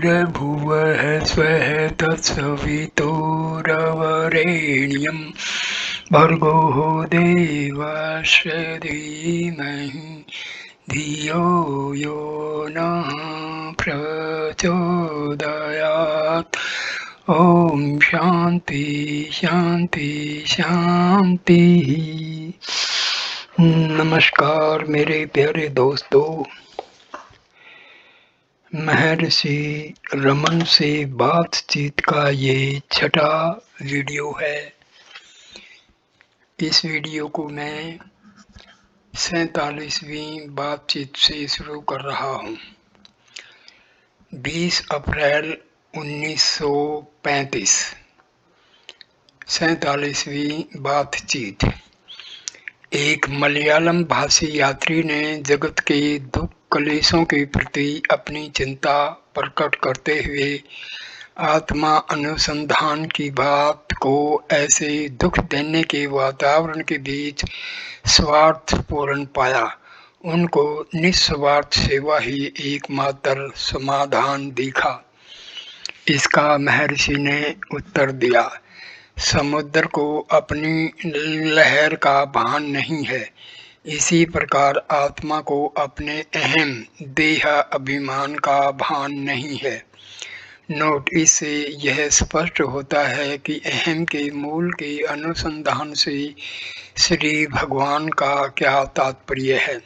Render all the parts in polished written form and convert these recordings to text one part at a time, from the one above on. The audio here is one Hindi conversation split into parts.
भूर्भुवः स्वः तत्सवितुर्वरेण्यं भर्गो देवस्य धीमहि धियो यो नः प्रचोदयात्। ओम शांति शांति शांति। नमस्कार मेरे प्यारे दोस्तों, महर्षि रमन से बातचीत का ये छठा वीडियो है। इस वीडियो को मैं 47वीं बातचीत से शुरू कर रहा हूँ। 20 अप्रैल 1935, 47वीं बातचीत। एक मलयालम भाषी यात्री ने जगत के दुख कलेशों के प्रति अपनी चिंता प्रकट करते हुए आत्मा अनुसंधान की बात को ऐसे दुख देने के वातावरण के बीच स्वार्थपूर्ण पाया। उनको निस्वार्थ सेवा ही एकमात्र समाधान दिखा। इसका महर्षि ने उत्तर दिया, समुद्र को अपनी लहर का भान नहीं है, इसी प्रकार आत्मा को अपने अहम देह अभिमान का भान नहीं है। नोट, इससे यह स्पष्ट होता है कि अहम के मूल के अनुसंधान से श्री भगवान का क्या तात्पर्य है।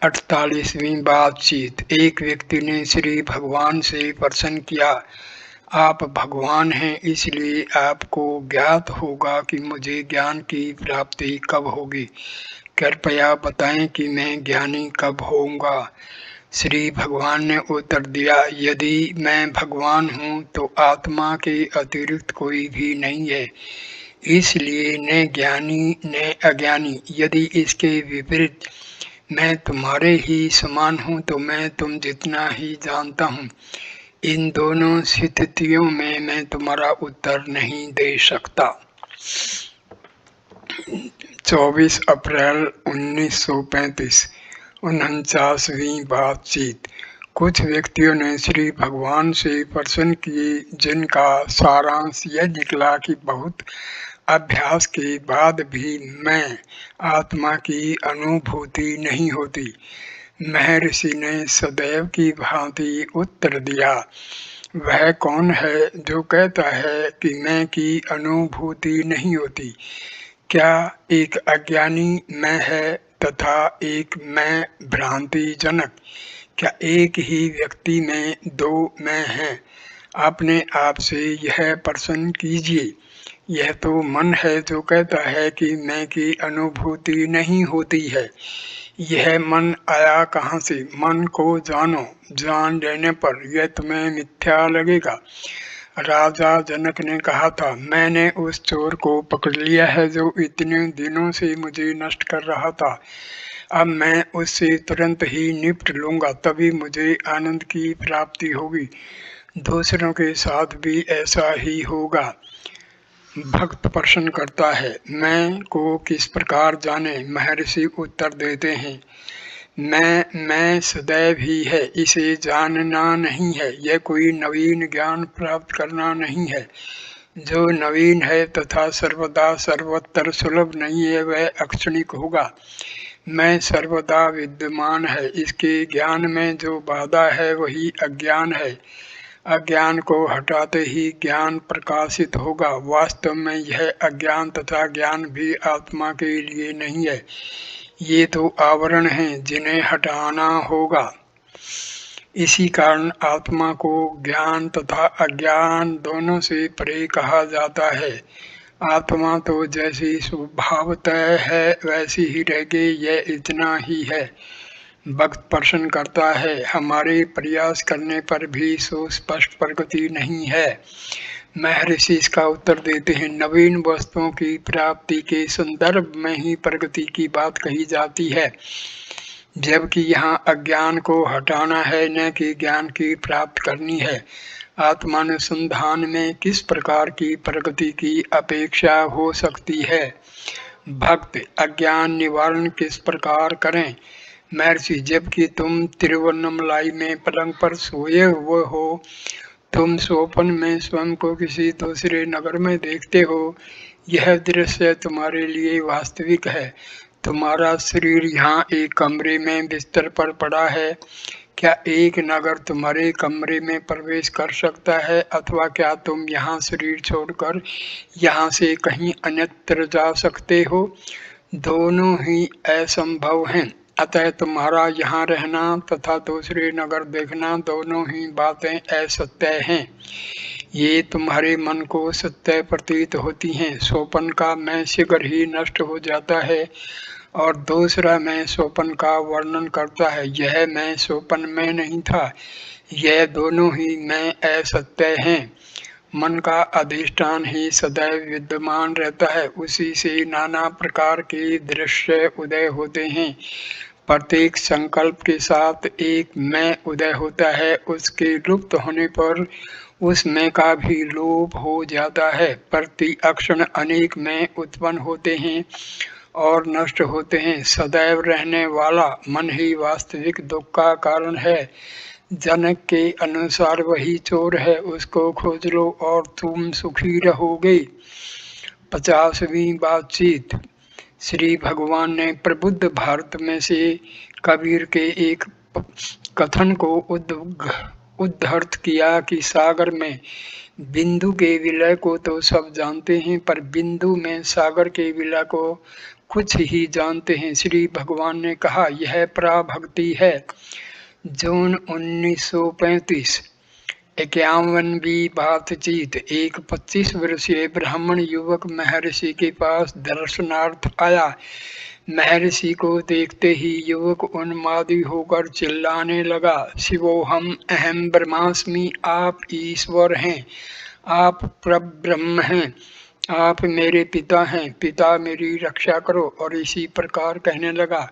48वीं बातचीत। एक व्यक्ति ने श्री भगवान से प्रश्न किया, आप भगवान हैं, इसलिए आपको ज्ञात होगा कि मुझे ज्ञान की प्राप्ति कब होगी। कृपया बताएं कि मैं ज्ञानी कब होऊंगा। श्री भगवान ने उत्तर दिया, यदि मैं भगवान हूँ तो आत्मा के अतिरिक्त कोई भी नहीं है, इसलिए न ज्ञानी न अज्ञानी। यदि इसके विपरीत मैं तुम्हारे ही समान हूँ तो मैं तुम जितना ही जानता हूँ। इन दोनों स्थितियों में मैं तुम्हारा उत्तर नहीं दे सकता। 24 अप्रैल 1935, 49वीं बातचीत। कुछ व्यक्तियों ने श्री भगवान से प्रश्न किए जिनका सारांश यह निकला कि बहुत अभ्यास के बाद भी मैं आत्मा की अनुभूति नहीं होती। महर्षि ने सदैव की भांति उत्तर दिया, वह कौन है जो कहता है कि मैं की अनुभूति नहीं होती? क्या एक अज्ञानी मैं है तथा एक मैं भ्रांतिजनक? क्या एक ही व्यक्ति में दो मैं हैं? अपने आप से यह प्रश्न कीजिए। यह तो मन है जो कहता है कि मैं की अनुभूति नहीं होती है। यह मन आया कहाँ से? मन को जानो, जान लेने पर यह तुम्हें मिथ्या लगेगा। राजा जनक ने कहा था, मैंने उस चोर को पकड़ लिया है जो इतने दिनों से मुझे नष्ट कर रहा था। अब मैं उससे तुरंत ही निपट लूँगा, तभी मुझे आनंद की प्राप्ति होगी। दूसरों के साथ भी ऐसा ही होगा। भक्त प्रश्न करता है, मैं को किस प्रकार जाने? महर्षि उत्तर देते हैं, मैं सदैव ही है, इसे जानना नहीं है। यह कोई नवीन ज्ञान प्राप्त करना नहीं है। जो नवीन है तथा सर्वदा सर्वत्र सुलभ नहीं है वह अक्षणिक होगा। मैं सर्वदा विद्यमान है, इसके ज्ञान में जो बाधा है वही अज्ञान है। अज्ञान को हटाते ही ज्ञान प्रकाशित होगा। वास्तव में यह अज्ञान तथा ज्ञान भी आत्मा के लिए नहीं है, ये तो आवरण हैं जिन्हें हटाना होगा। इसी कारण आत्मा को ज्ञान तथा अज्ञान दोनों से परे कहा जाता है। आत्मा तो जैसी स्वभावतः है वैसी ही रहेगी, यह इतना ही है। भक्त प्रश्न करता है, हमारे प्रयास करने पर भी सुस्पष्ट प्रगति नहीं है। महर्षि इसका उत्तर देते हैं, नवीन वस्तुओं की प्राप्ति के संदर्भ में ही प्रगति की बात कही जाती है, जबकि यहाँ अज्ञान को हटाना है न कि ज्ञान की प्राप्त करनी है। आत्मानुसंधान में किस प्रकार की प्रगति की अपेक्षा हो सकती है? भक्त, अज्ञान निवारण किस प्रकार करें? महर्षि, जबकि तुम तिरुवन्नमलाई में पलंग पर सोए हुए हो, तुम स्वप्न में स्वयं को किसी दूसरे नगर में देखते हो। यह दृश्य तुम्हारे लिए वास्तविक है। तुम्हारा शरीर यहाँ एक कमरे में बिस्तर पर पड़ा है। क्या एक नगर तुम्हारे कमरे में प्रवेश कर सकता है, अथवा क्या तुम यहाँ शरीर छोड़कर यहाँ से कहीं अन्यत्र जा सकते हो? दोनों ही असंभव हैं। अतः तुम्हारा यहाँ रहना तथा दूसरे नगर देखना दोनों ही बातें असत्य हैं। ये तुम्हारे मन को सत्य प्रतीत होती हैं। स्वप्न का मैं शीघ्र ही नष्ट हो जाता है और दूसरा मैं स्वप्न का वर्णन करता है। यह मैं स्वप्न में नहीं था। यह दोनों ही मैं असत्य हैं। मन का अधिष्ठान ही सदैव विद्यमान रहता है। उसी से नाना प्रकार के दृश्य उदय होते हैं। प्रत्येक संकल्प के साथ एक मैं उदय होता है। उसके लुप्त होने पर उस मैं का भी लोप हो जाता है। प्रति अक्षण अनेक मैं उत्पन्न होते हैं और नष्ट होते हैं। सदैव रहने वाला मन ही वास्तविक दुख का कारण है। जनक के अनुसार वही चोर है, उसको खोज लो और तुम सुखी रहोगे। 50वीं बातचीत। श्री भगवान ने प्रबुद्ध भारत में से कबीर के एक कथन को उद्धृत किया कि सागर में बिंदु के विलय को तो सब जानते हैं, पर बिंदु में सागर के विलय को कुछ ही जानते हैं। श्री भगवान ने कहा, यह पराभक्ति है। जून 1935। 51वीं बातचीत। एक 25 वर्षीय ब्राह्मण युवक महर्षि के पास दर्शनार्थ आया। महर्षि को देखते ही युवक उन्मादी होकर चिल्लाने लगा, शिवोहम अहम ब्रह्मास्मि, आप ईश्वर हैं, आप परब्रह्म हैं, आप मेरे पिता हैं, पिता मेरी रक्षा करो। और इसी प्रकार कहने लगा।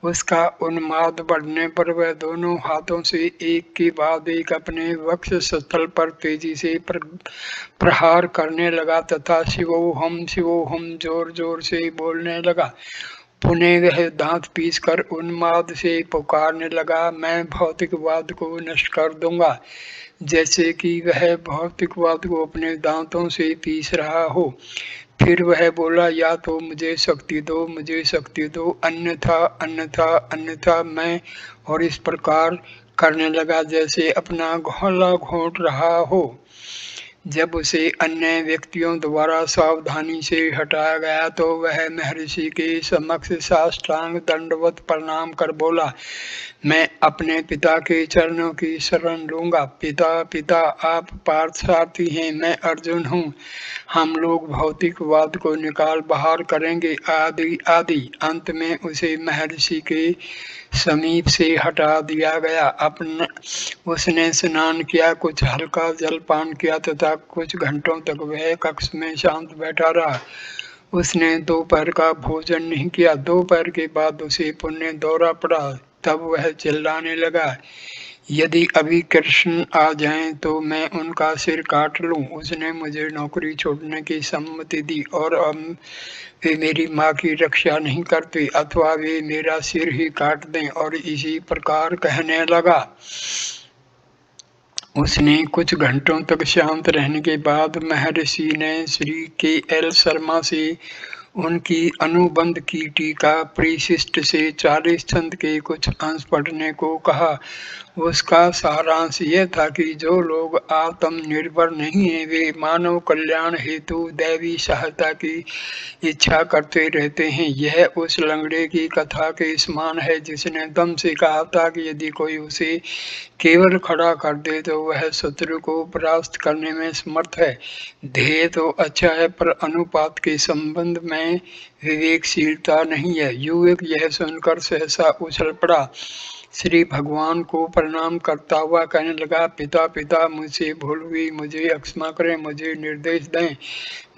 उसका उन्माद बढ़ने पर वह दोनों हाथों से एक के बाद एक अपने वक्ष स्थल पर तेजी से प्रहार करने लगा तथा शिवोहम जोर जोर से बोलने लगा। पुनः वह दांत पीसकर उन्माद से पुकारने लगा, मैं भौतिकवाद को नष्ट कर दूंगा, जैसे कि वह भौतिकवाद को अपने दांतों से पीस रहा हो। फिर वह बोला, या तो मुझे शक्ति दो, मुझे शक्ति दो, अन्यथा अन्यथा अन्यथा मैं। और इस प्रकार करने लगा जैसे अपना गला घोंट रहा हो। जब उसे अन्य व्यक्तियों द्वारा सावधानी से हटाया गया तो वह महर्षि के समक्ष साष्टांग दंडवत प्रणाम कर बोला, मैं अपने पिता के चरणों की शरण लूंगा। पिता पिता, आप पार्थसारथी हैं, मैं अर्जुन हूँ। हम लोग भौतिकवाद को निकाल बाहर करेंगे, आदि आदि। अंत में उसे महर्षि के समीप से हटा दिया गया। उसने स्नान किया, कुछ हल्का जलपान किया तथा कुछ घंटों तक वह कक्ष में शांत बैठा रहा। उसने दोपहर का भोजन नहीं किया। दोपहर के बाद उसे पुण्य दौरा पड़ा। तब वह चिल्लाने लगा, यदि अभी कृष्ण आ जाएं तो मैं उनका सिर काट लूं। उसने मुझे नौकरी छोड़ने की सम्मति दी और अब वे मेरी माँ की रक्षा नहीं करते, अथवा वे मेरा सिर ही काट दें। और इसी प्रकार कहने लगा। उसने कुछ घंटों तक शांत रहने के बाद महर्षि ने श्री के.एल. शर्मा से उनकी अनुबंध की टीका परिशिष्ट से 40 छंद के कुछ अंश पढ़ने को कहा। उसका सारांश यह था कि जो लोग आत्मनिर्भर नहीं है वे मानव कल्याण हेतु दैवी सहायता की इच्छा करते रहते हैं। यह उस लंगड़े की कथा के समान है जिसने दम से कहा था कि यदि कोई उसे केवल खड़ा कर दे तो वह शत्रु को परास्त करने में समर्थ है। ध्येय तो अच्छा है, पर अनुपात के संबंध में विवेकशीलता नहीं है। युवक यह सुनकर सहसा उछल पड़ा, श्री भगवान को प्रणाम करता हुआ कहने लगा, पिता पिता, मुझसे भूल हुई, मुझे क्षमा करें, मुझे निर्देश दें,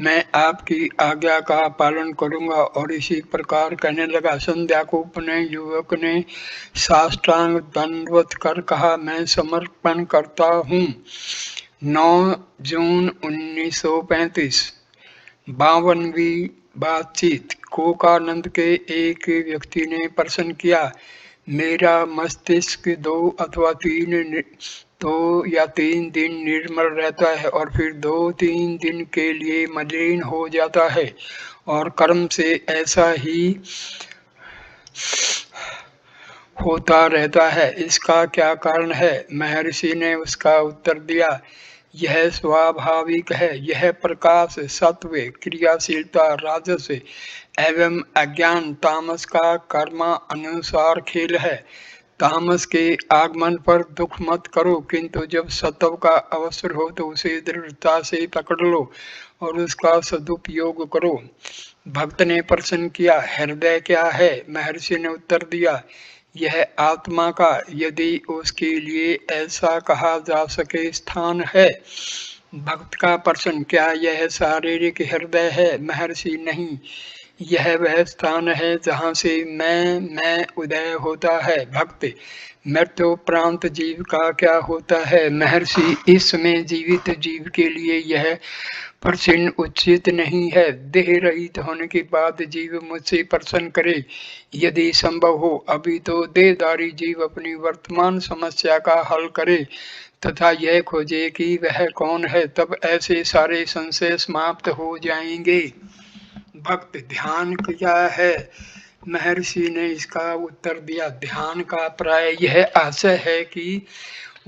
मैं आपकी आज्ञा का पालन करूंगा। और इसी प्रकार कहने लगा। संध्या को पुनः युवक ने साष्टांग दंडवत कर कहा, मैं समर्पण करता हूँ। 9 जून 1935। 52वीं बातचीत। कोकानंद के एक व्यक्ति ने प्रश्न किया, मेरा मस्तिष्क 2 या 3 दिन निर्मल रहता है और फिर 2-3 दिन के लिए मलिन हो जाता है, और कर्म से ऐसा ही होता रहता है। इसका क्या कारण है? महर्षि ने उसका उत्तर दिया, यह स्वाभाविक है। यह प्रकाश, सत्व, क्रियाशीलता, राजस एवं अज्ञान, तामस का कर्मानुसार खेल है। तामस के आगमन पर दुख मत करो, किंतु जब सत्व का अवसर हो तो उसे दृढ़ता से पकड़ लो और उसका सदुपयोग करो। भक्त ने प्रश्न किया, हृदय क्या है? महर्षि ने उत्तर दिया, यह आत्मा का, यदि उसके लिए ऐसा कहा जा सके, स्थान है। भक्त का प्रश्न, क्या यह शारीरिक हृदय है? महर्षि, नहीं, यह वह स्थान है जहाँ से मैं उदय होता है। भक्त, मृत्युपरांत जीव का क्या होता है? महर्षि, इस समय जीवित जीव के लिए यह प्रश्न उचित नहीं है। देह रहित होने के बाद जीव मुझसे प्रश्न करे, यदि संभव हो। अभी तो देहधारी जीव अपनी वर्तमान समस्या का हल करे तथा यह खोजे कि वह कौन है, तब ऐसे सारे संशय समाप्त हो जाएंगे। भक्त, ध्यान क्या है? महर्षि ने इसका उत्तर दिया, ध्यान का प्राय यह आशय है कि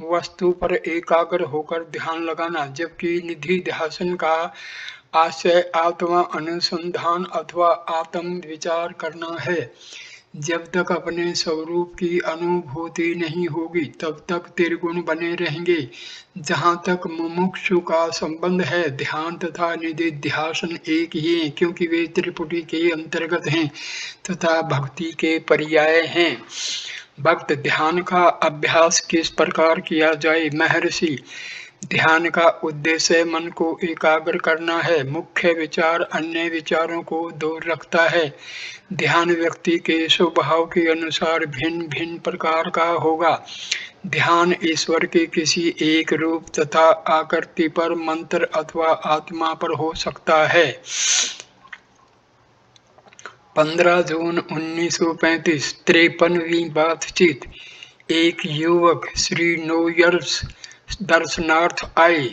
वस्तु पर एकाग्र होकर ध्यान लगाना, जबकि निधिध्यासन का आशय आत्मा अनुसंधान अथवा आत्म विचार करना है। जब तक अपने स्वरूप की अनुभूति नहीं होगी तब तक त्रिगुण बने रहेंगे। जहाँ तक मुमुक्षु का संबंध है, ध्यान तथा निधिध्यासन एक ही हैं, क्योंकि वे त्रिपुटी के अंतर्गत हैं तथा भक्ति के पर्याय हैं। भक्त, ध्यान का अभ्यास किस प्रकार किया जाए? महर्षि, ध्यान का उद्देश्य मन को एकाग्र करना है। मुख्य विचार अन्य विचारों को दूर रखता है। ध्यान व्यक्ति के स्वभाव के अनुसार भिन्न भिन्न प्रकार का होगा। ध्यान ईश्वर के किसी एक रूप तथा आकृति पर, मंत्र अथवा आत्मा पर हो सकता है। 15 जून 1935, 53वीं बातचीत। एक युवक श्री नोयर्स दर्शनार्थ आए।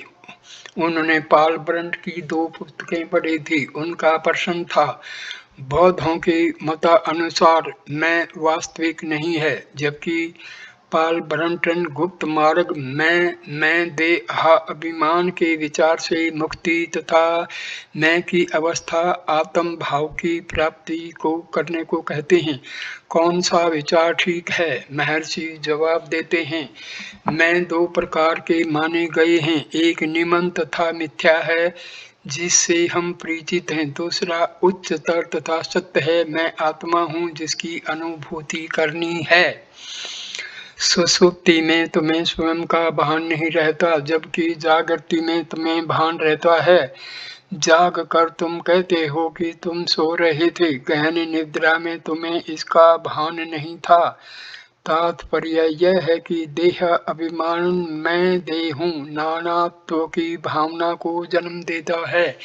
उन्होंने पॉल ब्रंट की 2 पुस्तकें पढ़ी थी। उनका प्रश्न था, बौद्धों के मतानुसार मैं वास्तविक नहीं है, जबकि पॉल ब्रंटन गुप्त मार्ग मैं देहाभिमान के विचार से मुक्ति तथा मैं की अवस्था आत्म भाव की प्राप्ति को करने को कहते हैं। कौन सा विचार ठीक है? महर्षि जवाब देते हैं, मैं 2 प्रकार के माने गए हैं। एक निमन तथा मिथ्या है, जिससे हम परिचित हैं। दूसरा उच्चतर तथा सत्य है, मैं आत्मा हूँ जिसकी अनुभूति करनी है। सुषुप्ति में तुम्हें स्वयं का भान नहीं रहता, जबकि जागृति में तुम्हें भान रहता है। जाग कर तुम कहते हो कि तुम सो रहे थे, गहन निद्रा में तुम्हें इसका भान नहीं था। तात्पर्य यह है कि देह अभिमान मैं देह हूँ नानात्व की भावना को जन्म देता है।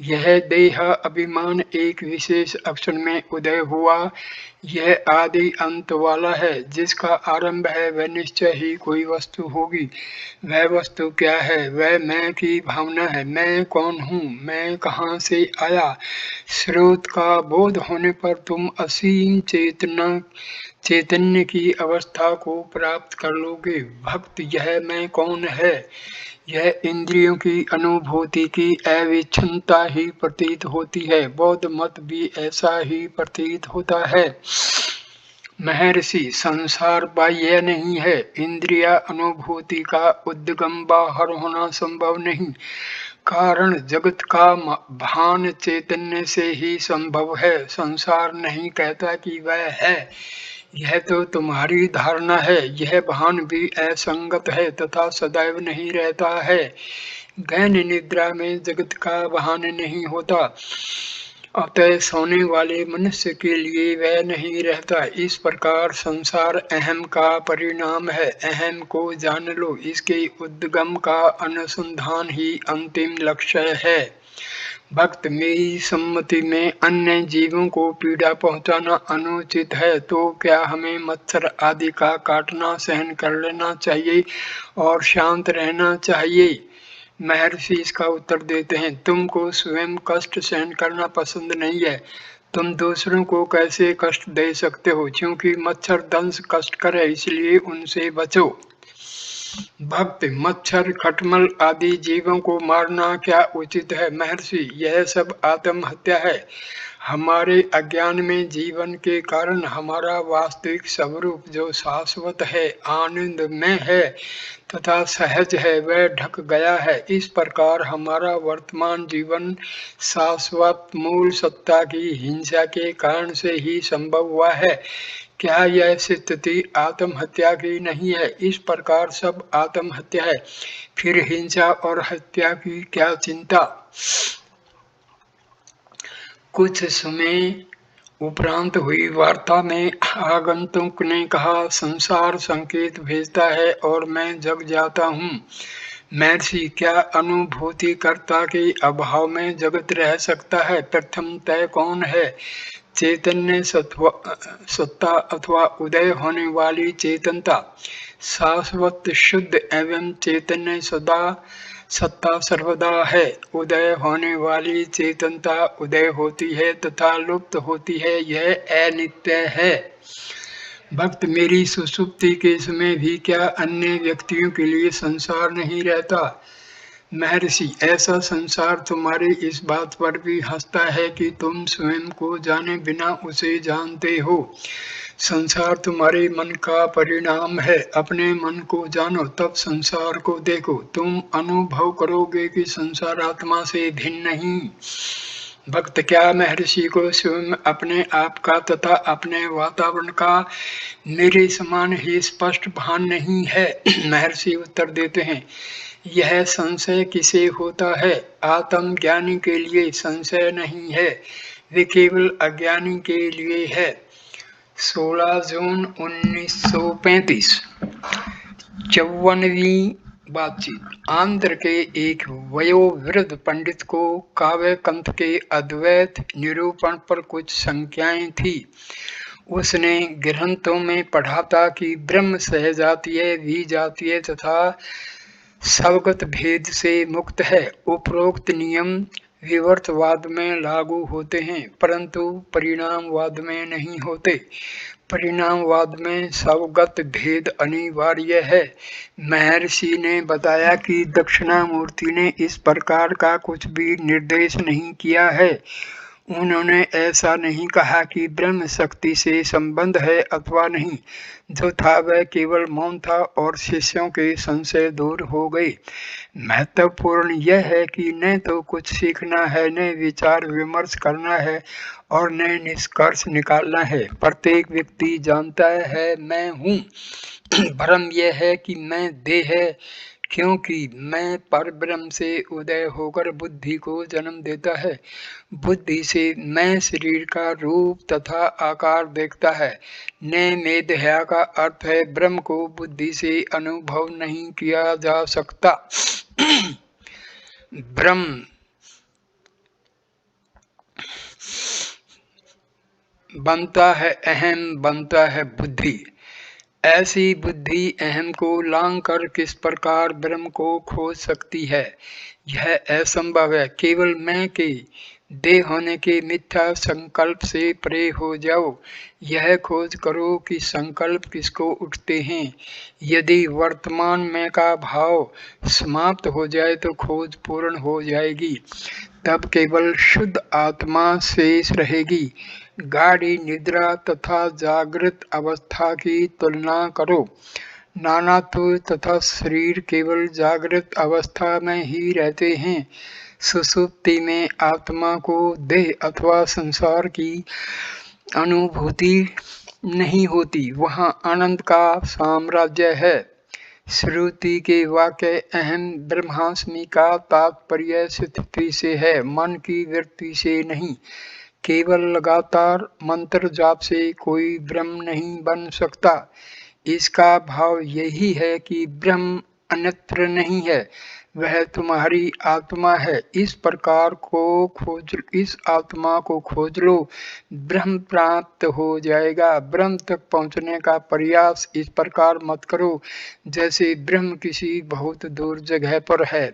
यह देह अभिमान एक विशेष अक्षर में उदय हुआ। यह आदि अंत वाला है। जिसका आरंभ है वह निश्चय ही कोई वस्तु होगी। वह वस्तु क्या है? वह मैं की भावना है। मैं कौन हूँ? मैं कहाँ से आया? स्रोत का बोध होने पर तुम असीम चैतन्य की अवस्था को प्राप्त कर लोगे। भक्त, यह मैं कौन है? यह इंद्रियों की अनुभूति की अविच्छिन्नता ही प्रतीत होती है। बौद्ध मत भी ऐसा ही प्रतीत होता है। महर्षि, संसार बाह्य नहीं है। इंद्रिया अनुभूति का उद्गम बाहर होना संभव नहीं। कारण जगत का भान चैतन्य से ही संभव है। संसार नहीं कहता कि वह है। यह तो तुम्हारी धारणा है। यह भान भी असंगत है तथा सदैव नहीं रहता है। गहन निद्रा में जगत का भान नहीं होता, अतः सोने वाले मनुष्य के लिए वह नहीं रहता। इस प्रकार संसार अहम का परिणाम है। अहम को जान लो, इसके उद्गम का अनुसंधान ही अंतिम लक्ष्य है। भक्त मेरी सम्मति में अन्य जीवों को पीड़ा पहुंचाना अनुचित है, तो क्या हमें मच्छर आदि का काटना सहन कर लेना चाहिए और शांत रहना चाहिए? महर्षि इसका उत्तर देते हैं, तुमको स्वयं कष्ट सहन करना पसंद नहीं है, तुम दूसरों को कैसे कष्ट दे सकते हो? क्योंकि मच्छर दंश कष्टकर है, इसलिए उनसे बचो। भक्त मच्छर, खटमल आदि जीवों को मारना क्या उचित है? महर्षि, यह सब आत्महत्या है। हमारे अज्ञान में जीवन के कारण हमारा वास्तविक स्वरूप जो शाश्वत है, आनंद में है तथा सहज है, वह ढक गया है। इस प्रकार हमारा वर्तमान जीवन शाश्वत मूल सत्ता की हिंसा के कारण से ही संभव हुआ है। क्या यह स्थिति आत्महत्या की नहीं है? इस प्रकार सब आत्महत्या है, फिर हिंसा और हत्या की क्या चिंता? कुछ समय उपरांत हुई वार्ता में आगंतुक ने कहा, संसार संकेत भेजता है और मैं जग जाता हूँ। महर्षि, क्या अनुभूति कर्ता के अभाव में जगत रह सकता है? प्रथम तय कौन है? चैतन्य सत्ता अथवा उदय होने वाली चेतनता। शाश्वत शुद्ध एवं चैतन्य सत्ता सर्वदा है। उदय होने वाली चेतनता उदय होती है तथा लुप्त होती है, यह अनित्य है। भक्त मेरी सुषुप्ति के समय भी क्या अन्य व्यक्तियों के लिए संसार नहीं रहता? महर्षि, ऐसा संसार तुम्हारी इस बात पर भी हंसता है कि तुम स्वयं को जाने बिना उसे जानते हो। संसार तुम्हारे मन का परिणाम है। अपने मन को जानो, तब संसार को देखो। तुम अनुभव करोगे कि संसार आत्मा से भिन्न नहीं। भक्त, क्या महर्षि को स्वयं अपने आप का तथा अपने वातावरण का मेरे समान ही स्पष्ट भान नहीं है? महर्षि उत्तर देते हैं, यह संशय किसे होता है? आत्मज्ञानी के लिए संशय नहीं है, वे केवल अज्ञानी के लिए है। 16 जून 1935। 54वीं बातचीत। आंध्र के एक वयोवृद्ध पंडित को काव्यकंठ के अद्वैत निरूपण पर कुछ शंकाएं थी। उसने ग्रंथों में पढ़ा था कि ब्रह्म सहजातीय, विजातीय तथा स्वगत भेद से मुक्त है। उपरोक्त नियम विवर्तवाद में लागू होते हैं, परंतु परिणामवाद में नहीं होते। परिणामवाद में स्वगत भेद अनिवार्य है। महर्षि ने बताया कि दक्षिणामूर्ति ने इस प्रकार का कुछ भी निर्देश नहीं किया है। उन्होंने ऐसा नहीं कहा कि ब्रह्म शक्ति से संबंध है अथवा नहीं। जो था वह केवल मौन था और शिष्यों के संशय दूर हो गए। महत्वपूर्ण यह है कि न तो कुछ सीखना है, न विचार विमर्श करना है और न निष्कर्ष निकालना है। प्रत्येक व्यक्ति जानता है मैं हूँ। भ्रम यह है कि मैं देह है, क्योंकि मैं परब्रह्म से उदय होकर बुद्धि को जन्म देता है। बुद्धि से मैं शरीर का रूप तथा आकार देखता है। न मेदेहा का अर्थ है ब्रह्म को बुद्धि से अनुभव नहीं किया जा सकता। ब्रह्म बनता है अहम, बनता है बुद्धि। ऐसी बुद्धि अहम को लांग कर किस प्रकार ब्रह्म को खोज सकती है? यह असंभव है। केवल मैं के देह होने के मिथ्या संकल्प से परे हो जाओ। यह खोज करो कि संकल्प किसको उठते हैं। यदि वर्तमान मैं का भाव समाप्त हो जाए तो खोज पूर्ण हो जाएगी। तब केवल शुद्ध आत्मा शेष रहेगी। गाढ़ी निद्रा तथा जागृत अवस्था की तुलना करो। नानात्व तथा शरीर केवल जागृत अवस्था में ही रहते हैं। सुषुप्ति में आत्मा को देह अथवा संसार की अनुभूति नहीं होती, वहाँ आनंद का साम्राज्य है। श्रुति के वाक्य अहम ब्रह्मास्मि का तात्पर्य स्थिति से है, मन की वृत्ति से नहीं। केवल लगातार मंत्र जाप से कोई ब्रह्म नहीं बन सकता। इसका भाव यही है कि ब्रह्म अन्यत्र नहीं है। वह तुम्हारी आत्मा है। इस आत्मा को खोज लो, ब्रह्म प्राप्त हो जाएगा। ब्रह्म तक पहुंचने का प्रयास इस प्रकार मत करो जैसे ब्रह्म किसी बहुत दूर जगह पर है।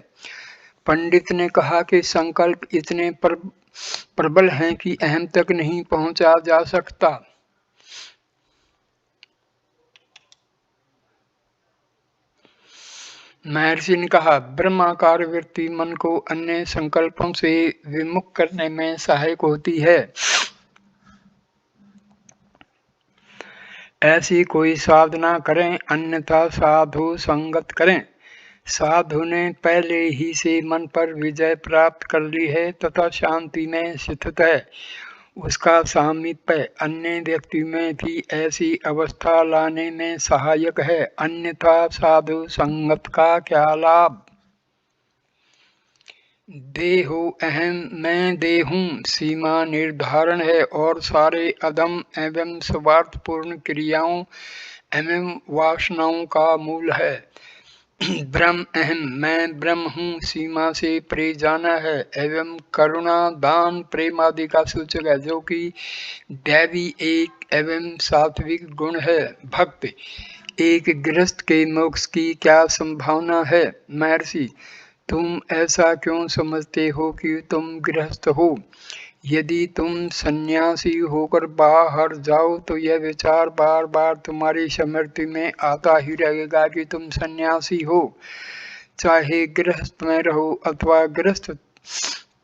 पंडित ने कहा कि संकल्प इतने प्रबल हैं कि अहम तक नहीं पहुंचा जा सकता। महर्षि ने कहा, ब्रह्माकार वृत्ति मन को अन्य संकल्पों से विमुख करने में सहायक होती है। ऐसी कोई साधना करें, अन्यथा साधु संगत करें। साधु ने पहले ही से मन पर विजय प्राप्त कर ली है तथा शांति में स्थित है। उसका सामीप्य अन्य व्यक्ति में भी ऐसी अवस्था लाने में सहायक है, अन्यथा साधु संगत का क्या लाभ। देहो अहम, मैं देहूं सीमा निर्धारण है और सारे अदम एवं स्वार्थपूर्ण क्रियाओं एवं वासनाओं का मूल है। ब्रह्म अहम, मैं ब्रह्म हूँ सीमा से परे जाना है एवं करुणा दान प्रेम आदि का सूचक है, जो कि दैवी एक एवं सात्विक गुण है। भक्त, एक गृहस्थ के मोक्ष की क्या संभावना है। महर्षि, तुम ऐसा क्यों समझते हो कि तुम गृहस्थ हो। यदि तुम सन्यासी होकर बाहर जाओ तो यह विचार बार बार तुम्हारी स्मृति में आता ही रहेगा कि तुम सन्यासी हो। चाहे गृहस्थ में रहो अथवा गृहस्थ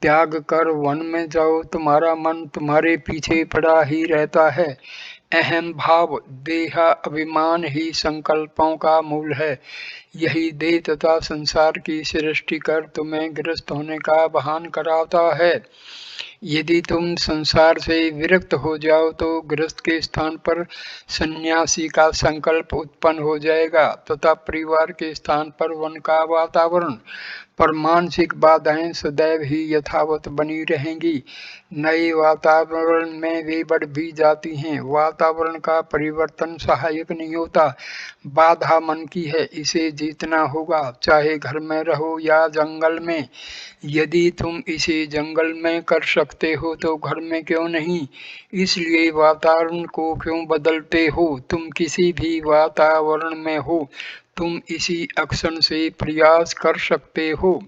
त्याग कर वन में जाओ, तुम्हारा मन तुम्हारे पीछे पड़ा ही रहता है। अहम भाव, देहा अभिमान ही संकल्पों का मूल है। यही देह तथा संसार की सृष्टि कर तुम्हें गृहस्थ होने का बहान कराता है। यदि तुम संसार से विरक्त हो जाओ तो गृहस्थ के स्थान पर सन्यासी का संकल्प उत्पन्न हो जाएगा तथा परिवार के स्थान पर वन का वातावरण, पर मानसिक बाधाएं सदैव ही यथावत बनी रहेंगी। नए वातावरण में वे बढ़ भी जाती हैं। वातावरण का परिवर्तन सहायक नहीं होता, बाधा मन की है, इसे जीतना होगा, चाहे घर में रहो या जंगल में। यदि तुम इसे जंगल में कर सकते हो तो घर में क्यों नहीं। इसलिए वातावरण को क्यों बदलते हो। तुम किसी भी वातावरण में हो, तुम इसी अक्षण से प्रयास कर सकते हो।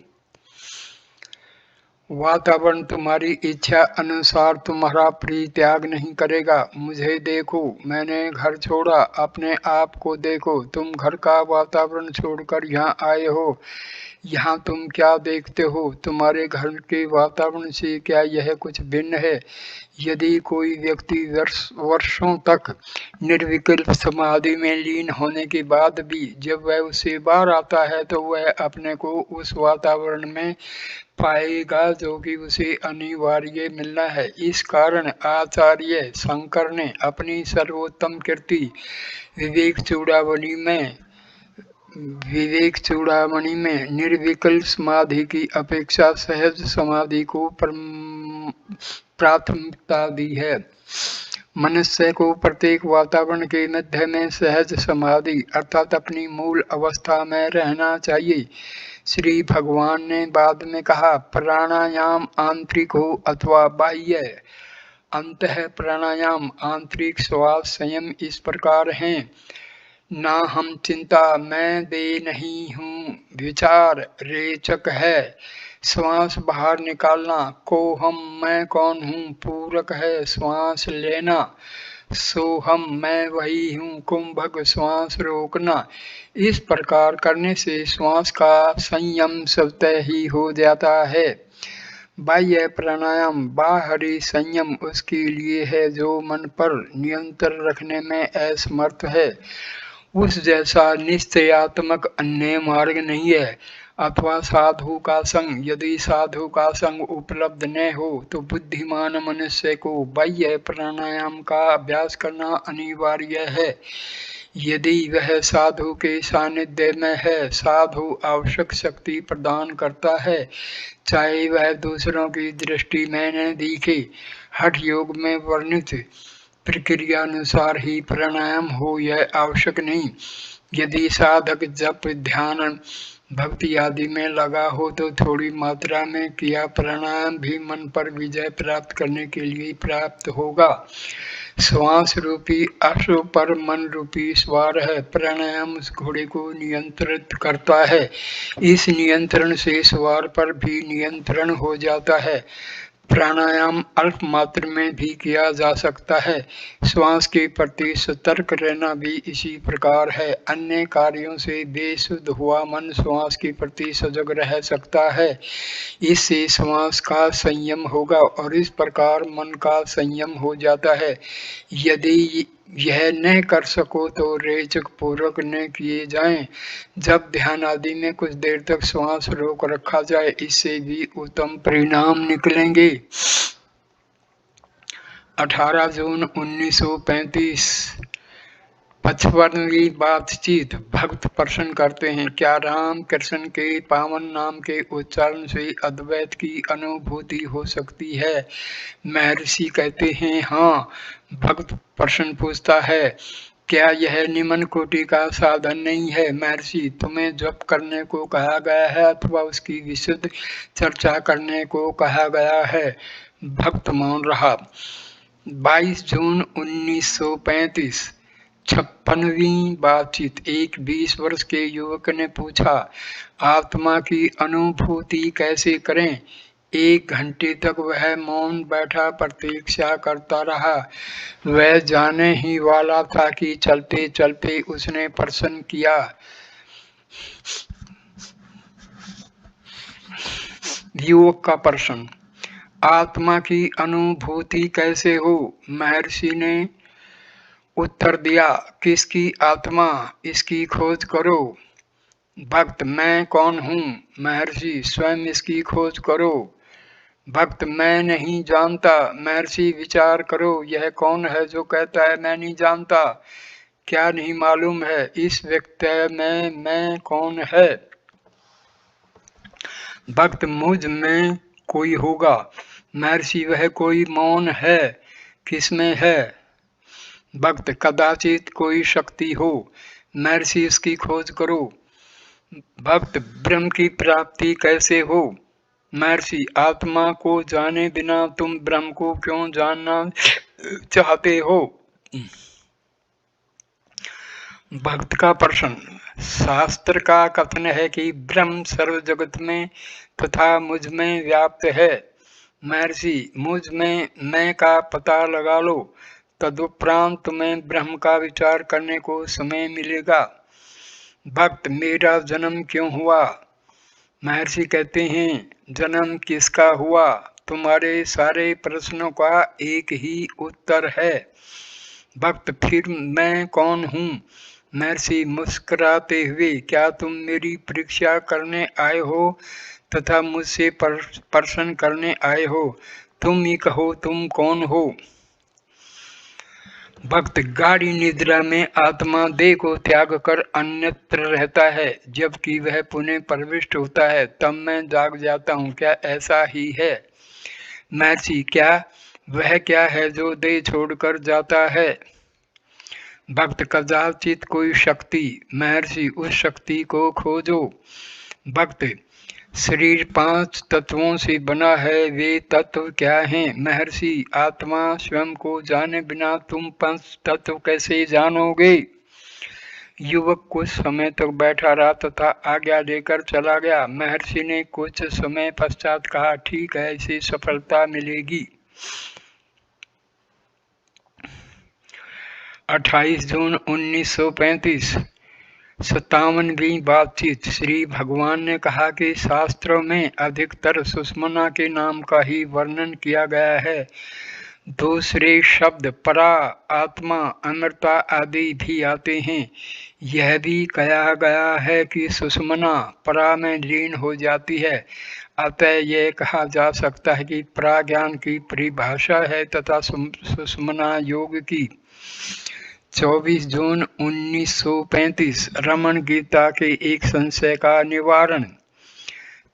वातावरण तुम्हारी इच्छा अनुसार तुम्हारा परित्याग नहीं करेगा। मुझे देखो, मैंने घर छोड़ा, अपने आप को देखो। तुम घर का वातावरण छोड़कर यहाँ आए हो, यहाँ तुम क्या देखते हो। तुम्हारे घर के वातावरण से क्या यह कुछ भिन्न है। यदि कोई व्यक्ति वर्षों तक निर्विकल्प समाधि में लीन होने के बाद भी जब वह उससे बाहर आता है तो वह अपने को उस वातावरण में पाएगा जो कि उसे अनिवार्य मिलना है। इस कारण आचार्य शंकर ने अपनी सर्वोत्तम कृति विवेक चूड़ामणि में निर्विकल्प समाधि की अपेक्षा सहज समाधि को प्राथमिकता दी है। मनुष्य को प्रत्येक वातावरण के मध्य में सहज समाधि अर्थात अपनी मूल अवस्था में रहना चाहिए। श्री भगवान ने बाद में कहा, प्राणायाम आंतरिक हो अथवा बाह्य, अंतः प्राणायाम आंतरिक श्वास संयम इस प्रकार हैं। ना हम चिंता, मैं दे नहीं हूँ, विचार रेचक है, श्वास बाहर निकालना, को हम मैं कौन हूँ, पूरक है श्वास लेना, सोहम मैं वही हूँ, कुंभक श्वास रोकना। इस प्रकार करने से श्वास का संयम स्वतः ही हो जाता है। बाह्य प्राणायाम बाहरी संयम उसके लिए है जो मन पर नियंत्रण रखने में असमर्थ है। उस जैसा निश्चयात्मक अन्य मार्ग नहीं है। अथवा साधु का संग, यदि साधु का संग उपलब्ध न हो तो बुद्धिमान मनुष्य को बाह्य प्राणायाम का अभ्यास करना अनिवार्य है। यदि वह साधु के सानिध्य में है, साधु आवश्यक शक्ति प्रदान करता है, चाहे वह दूसरों की दृष्टि में न दिखे। हठ योग में वर्णित प्रक्रियानुसार ही प्राणायाम हो यह आवश्यक नहीं। यदि साधक जप ध्यान भक्ति आदि में लगा हो तो थोड़ी मात्रा में किया प्राणायाम भी मन पर विजय प्राप्त करने के लिए प्राप्त होगा। श्वास रूपी अश्व पर मन रूपी सवार है। प्राणायाम उस घोड़े को नियंत्रित करता है। इस नियंत्रण से सवार पर भी नियंत्रण हो जाता है। प्राणायाम अल्प मात्रा में भी किया जा सकता है। श्वास के प्रति सतर्क रहना भी इसी प्रकार है। अन्य कार्यों से बेसुध हुआ मन श्वास के प्रति सजग रह सकता है। इससे श्वास का संयम होगा और इस प्रकार मन का संयम हो जाता है। यदि यह न कर सको तो रेचक पूर्वक न किए जाएं। जब ध्यान आदि में कुछ देर तक श्वास रोक रखा जाए, इससे भी उत्तम परिणाम निकलेंगे। 18 जून 1935। 55वीं बातचीत। भक्त प्रश्न करते हैं, क्या राम कृष्ण के पावन नाम के उच्चारण से अद्वैत की अनुभूति हो सकती है? महर्षि कहते हैं, हाँ। भक्त प्रश्न पूछता है, क्या यह निम्न कोटि का साधन नहीं है? महर्षि, तुम्हें जप करने को कहा गया है अथवा उसकी विशुद्ध चर्चा करने को कहा गया है? भक्त मौन रहा। 22 जून 1935। 56वीं बातचीत। एक 20 वर्ष के युवक ने पूछा, आत्मा की अनुभूति कैसे करें? 1 घंटे तक वह मौन बैठा प्रतीक्षा करता रहा। वह जाने ही वाला था कि चलते चलते उसने प्रश्न किया। युवक का प्रश्न, आत्मा की अनुभूति कैसे हो? महर्षि ने उत्तर दिया, किसकी आत्मा? इसकी खोज करो। भक्त, मैं कौन हूँ? महर्षि, स्वयं इसकी खोज करो। भक्त, मैं नहीं जानता। महर्षि, विचार करो, यह कौन है जो कहता है मैं नहीं जानता? क्या नहीं मालूम है इस व्यक्ति में मैं कौन है? भक्त, मुझ में कोई होगा। महर्षि, वह कोई मौन है, किसमें है? भक्त, कदाचित कोई शक्ति हो। महर्षि, इसकी खोज करो। भक्त, ब्रह्म की प्राप्ति कैसे हो? महर्षि, आत्मा को जाने बिना तुम ब्रह्म को क्यों जानना चाहते हो? भक्त का प्रश्न, शास्त्र का कथन है कि ब्रह्म सर्व जगत में तथा मुझ में व्याप्त है। महर्षि, मुझ में मैं का पता लगा लो, तदुपरांत तुम्हें ब्रह्म का विचार करने को समय मिलेगा। भक्त, मेरा जन्म क्यों हुआ? महर्षि कहते हैं, जन्म किसका हुआ? तुम्हारे सारे प्रश्नों का एक ही उत्तर है। भक्त, फिर मैं कौन हूँ? महर्षि मुस्कुराते हुए, क्या तुम मेरी परीक्षा करने आए हो तथा मुझसे प्रश्न करने आए हो? तुम ही कहो, तुम कौन हो? भक्त, गाढ़ी निद्रा में आत्मा देह को त्याग कर अन्यत्र रहता है, जबकि वह पुनः प्रविष्ट होता है, तब मैं जाग जाता हूँ, क्या ऐसा ही है? महर्षि, क्या वह क्या है जो देह छोड़कर जाता है? भक्त, कदाचित कोई शक्ति। महर्षि, उस शक्ति को खोजो। भक्त, शरीर 5 तत्वों से बना है, वे तत्व क्या हैं? महर्षि, आत्मा स्वयं को जाने बिना तुम 5 तत्व कैसे जानोगे? युवक कुछ समय तक बैठा रहा तथा आज्ञा देकर चला गया। महर्षि ने कुछ समय पश्चात कहा, ठीक है, इसे सफलता मिलेगी। 28 जून 1935। 57वीं बातचीत। श्री भगवान ने कहा कि शास्त्रों में अधिकतर सुषुम्ना के नाम का ही वर्णन किया गया है। दूसरे शब्द परा, आत्मा, अमृता आदि भी आते हैं। यह भी कहा गया है कि सुषुम्ना परा में लीन हो जाती है। अतः यह कहा जा सकता है कि परा ज्ञान की परिभाषा है तथा सुषुम्ना योग की। 24 जून 1935। रमण गीता के एक संशय का निवारण।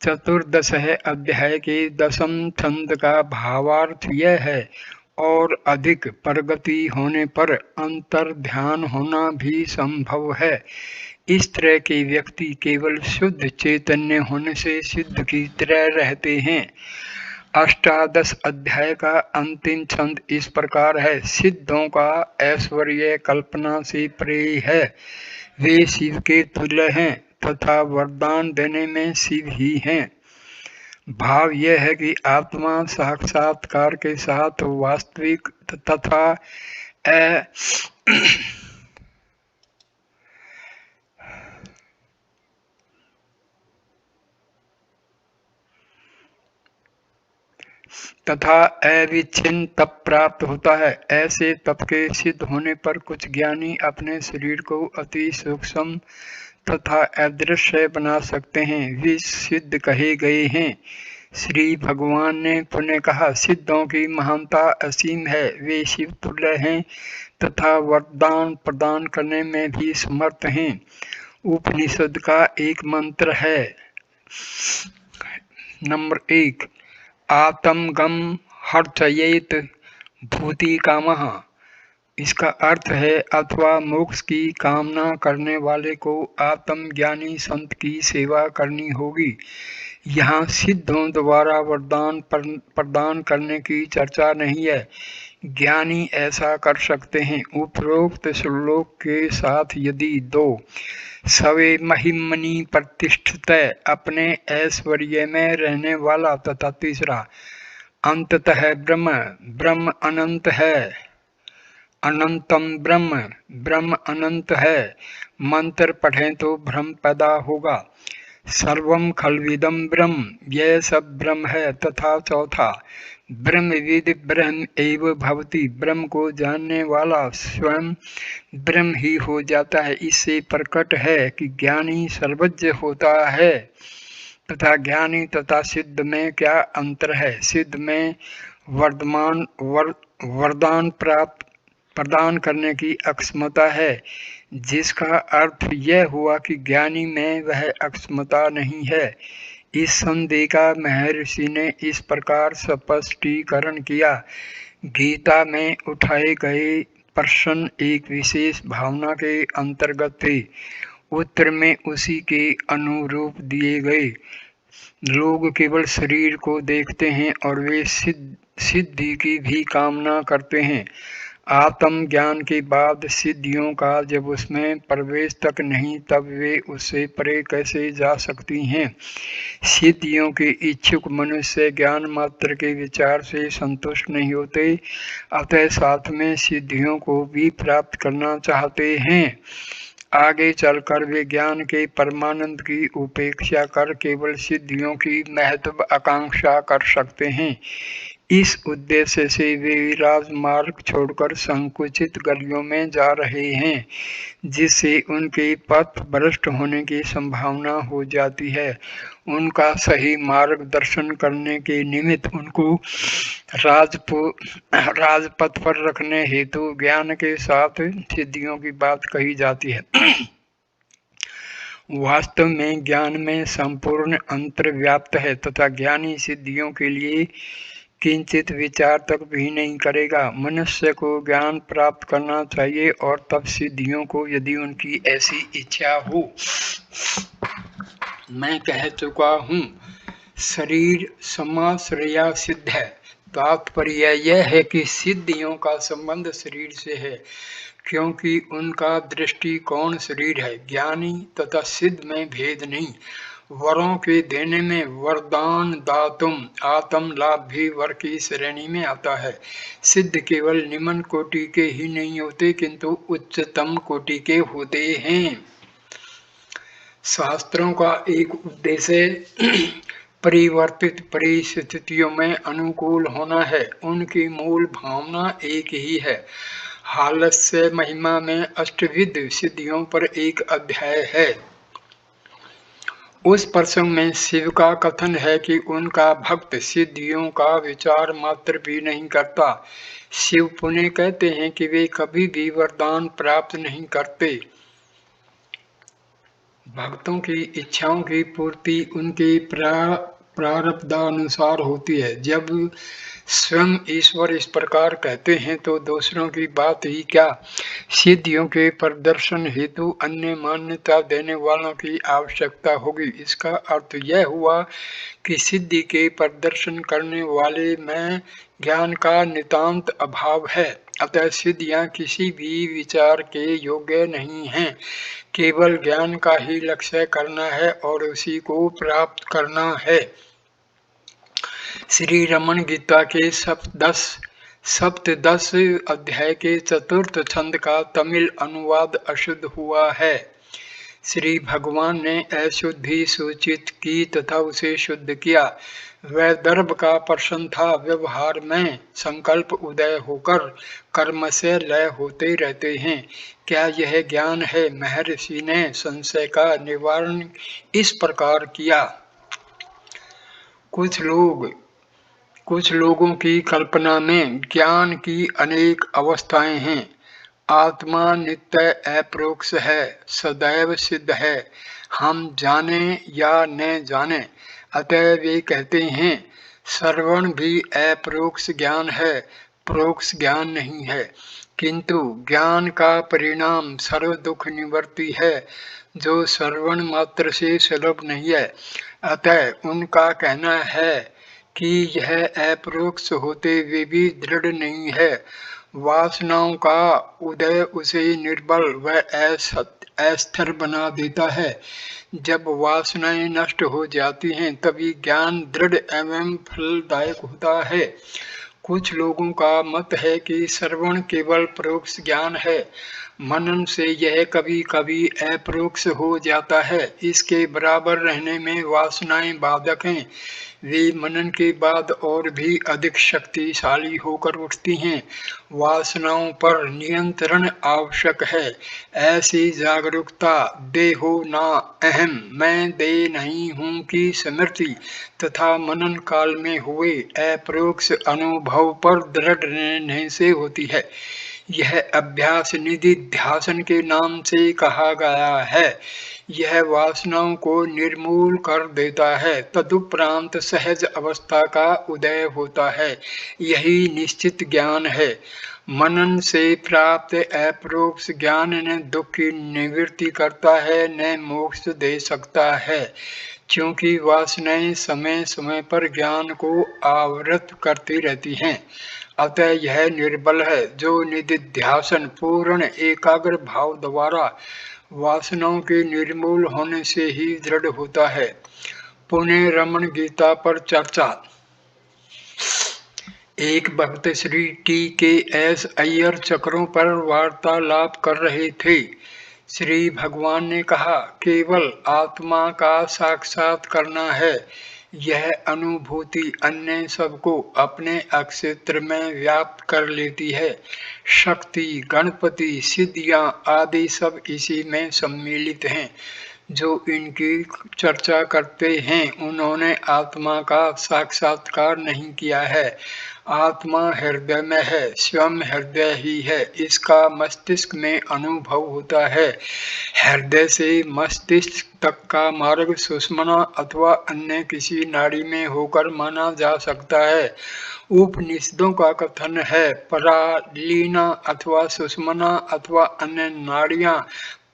14 अध्याय के 10 छंद का भावार्थ यह है, और अधिक प्रगति होने पर अंतर ध्यान होना भी संभव है। इस तरह के व्यक्ति केवल शुद्ध चैतन्य होने से सिद्ध की तरह रहते हैं। अष्टादश अध्याय का अंतिम छंद इस प्रकार है। सिद्धों का ऐश्वर्य कल्पना से परे है, वे शिव के तुल्य हैं तथा वरदान देने में शिव ही हैं। भाव यह है कि आत्मा साक्षात्कार के साथ वास्तविक तथा अविच्छिन्न तप प्राप्त होता है। ऐसे तप के सिद्ध होने पर कुछ ज्ञानी अपने शरीर को अति सूक्ष्म तथा अदृश्य बना सकते हैं, वे सिद्ध कहे गए हैं। श्री भगवान ने पुनः कहा, सिद्धों की महानता असीम है, वे शिव तुल्य हैं तथा वरदान प्रदान करने में भी समर्थ हैं। उपनिषद का एक मंत्र है, नंबर 1, आत्मगम हर्षयेत भूति कामः। इसका अर्थ है अथवा मोक्ष की कामना करने वाले को आत्मज्ञानी संत की सेवा करनी होगी। यहाँ सिद्धों द्वारा वरदान प्रदान करने की चर्चा नहीं है, ज्ञानी ऐसा कर सकते हैं। उपरोक्त श्लोक के साथ यदि 2 सवे महिमनि प्रतिष्ठित अपने ऐश्वर्य में रहने वाला तथा तीसरा अंततः ब्रह्म, ब्रह्म अनंत है, अनंतम ब्रह्म, ब्रह्म अनंत है, मंत्र पढ़ें तो भ्रम पैदा होगा। सर्वम खलविदम ब्रह्म, यह सब ब्रह्म है। तथा चौथा ब्रह्मविद ब्रह्म एव भवति, ब्रह्म को जानने वाला स्वयं ब्रह्म ही हो जाता है। इससे प्रकट है कि ज्ञानी सर्वज्ञ होता है। तथा ज्ञानी तथा सिद्ध में क्या अंतर है? सिद्ध में वरदान प्रदान करने की अक्षमता है, जिसका अर्थ यह हुआ कि ज्ञानी में वह अक्षमता नहीं है। इस संदेह का महर्षि ने इस प्रकार स्पष्टीकरण किया। गीता में उठाए गए प्रश्न एक विशेष भावना के अंतर्गत थे, उत्तर में उसी के अनुरूप दिए गए। लोग केवल शरीर को देखते हैं और वे सिद्धि की भी कामना करते हैं। आत्म ज्ञान के बाद सिद्धियों का जब उसमें प्रवेश तक नहीं, तब वे उससे परे कैसे जा सकती हैं? सिद्धियों के इच्छुक मनुष्य ज्ञान मात्र के विचार से संतुष्ट नहीं होते, अतः साथ में सिद्धियों को भी प्राप्त करना चाहते हैं। आगे चलकर वे ज्ञान के परमानंद की उपेक्षा कर केवल सिद्धियों की महत्व आकांक्षा कर सकते हैं। इस उद्देश्य से वे राजमार्ग छोड़कर संकुचित गलियों में जा रहे हैं, जिससे उनके पथ भ्रष्ट होने की संभावना हो जाती है। उनका सही मार्गदर्शन करने के निमित्त उनको राजपथ पर रखने हेतु ज्ञान के साथ सिद्धियों की बात कही जाती है। वास्तव में ज्ञान में संपूर्ण अंतर्व्याप्त है तथा ज्ञानी सिद्धियों के लिए किंचित विचार तक भी नहीं करेगा। मनुष्य को ज्ञान प्राप्त करना चाहिए और तब सिद्धियों को, यदि उनकी ऐसी इच्छा हो। मैं कह चुका हूँ, शरीर समाश्रया सिद्ध है। तात्पर्य यह है कि सिद्धियों का संबंध शरीर से है, क्योंकि उनका दृष्टिकोण शरीर है। ज्ञानी तथा सिद्ध में भेद नहीं। वरों के देने में वरदान दातुम आत्म लाभ भी वर की श्रेणी में आता है। सिद्ध केवल निम्न कोटि के ही नहीं होते, किंतु उच्चतम कोटि के होते हैं। शास्त्रों का एक उद्देश्य परिवर्तित परिस्थितियों में अनुकूल होना है। उनकी मूल भावना एक ही है। हालस्य महिमा में अष्टविध सिद्धियों पर एक अध्याय है। उस प्रसंग में शिव का कथन है कि उनका भक्त सिद्धियों का विचार मात्र भी नहीं करता। शिव पुनः कहते हैं कि वे कभी भी वरदान प्राप्त नहीं करते। भक्तों की इच्छाओं की पूर्ति उनके प्रारब्धानुसार होती है। जब स्वयं ईश्वर इस प्रकार कहते हैं तो दूसरों की बात ही क्या। सिद्धियों के प्रदर्शन हेतु अन्य मान्यता देने वालों की आवश्यकता होगी। इसका अर्थ यह हुआ कि सिद्धि के प्रदर्शन करने वाले में ज्ञान का नितांत अभाव है। अतः सिद्धियां किसी भी विचार के योग्य नहीं हैं। केवल ज्ञान का ही लक्ष्य करना है और उसी को प्राप्त करना है। श्री रमण गीता के सप्तदश अध्याय के चतुर्थ छंद का तमिल अनुवाद अशुद्ध हुआ है। श्री भगवान ने अशुद्धि सूचित की तथा उसे शुद्ध किया। वैदर्भ का प्रश्न था, व्यवहार में संकल्प उदय होकर कर्म से लय होते रहते हैं, क्या यह ज्ञान है? महर्षि ने संशय का निवारण इस प्रकार किया। कुछ लोगों की कल्पना में ज्ञान की अनेक अवस्थाएं हैं। आत्मा नित्य अपरोक्ष है, सदैव सिद्ध है, हम जाने या न जाने। अतः वे कहते हैं श्रवण भी अपरोक्ष ज्ञान है, परोक्ष ज्ञान नहीं है। किंतु ज्ञान का परिणाम सर्व दुख निवृत्ति है, जो श्रवण मात्र से सुलभ नहीं है। अतः उनका कहना है कि यह अपरोक्ष होते हुए भी दृढ़ नहीं है। वासनाओं का उदय उसे निर्बल व अस्थिर बना देता है। जब वासनाएं नष्ट हो जाती हैं तभी ज्ञान दृढ़ एवं फलदायक होता है। कुछ लोगों का मत है कि श्रवण केवल परोक्ष ज्ञान है, मनन से यह कभी कभी अपरोक्ष हो जाता है। इसके बराबर रहने में वासनाएं बाधक हैं, वे मनन के बाद और भी अधिक शक्तिशाली होकर उठती हैं। वासनाओं पर नियंत्रण आवश्यक है। ऐसी जागरूकता देहो ना अहम, मैं दे नहीं हूँ की स्मृति तथा मनन काल में हुए अपरोक्ष अनुभव पर दृढ़ रहने से होती है। यह अभ्यास निधि ध्यासन के नाम से कहा गया है। यह वासनाओं को निर्मूल कर देता है, तदुपरांत सहज अवस्था का उदय होता है। यही निश्चित ज्ञान है। मनन से प्राप्त अपरोक्ष ज्ञान न दुख की निवृत्ति करता है, न मोक्ष दे सकता है, क्योंकि वासनाएं समय समय पर ज्ञान को आवृत करती रहती हैं। अतः यह निर्बल है, जो निधिध्यासन पूर्ण एकाग्र भाव द्वारा वासनाओं के निर्मूल होने से ही दृढ़ होता है। पुणे रमण गीता पर चर्चा। एक भक्त श्री TKS अय्यर चक्रों पर वार्तालाप कर रहे थे। श्री भगवान ने कहा, केवल आत्मा का साक्षात करना है। यह अनुभूति अन्य सबको अपने अक्षेत्र में व्याप्त कर लेती है। शक्ति, गणपति, सिद्धियां आदि सब इसी में सम्मिलित हैं। जो इनकी चर्चा करते हैं उन्होंने आत्मा का साक्षात्कार नहीं किया है। आत्मा हृदय में है, स्वयं हृदय ही है, इसका मस्तिष्क में अनुभव होता है। हृदय से मस्तिष्क तक का मार्ग सुषुम्ना अथवा अन्य किसी नाड़ी में होकर माना जा सकता है। उपनिषदों का कथन है, परालीना अथवा सुषुम्ना अथवा अन्य नाड़ियां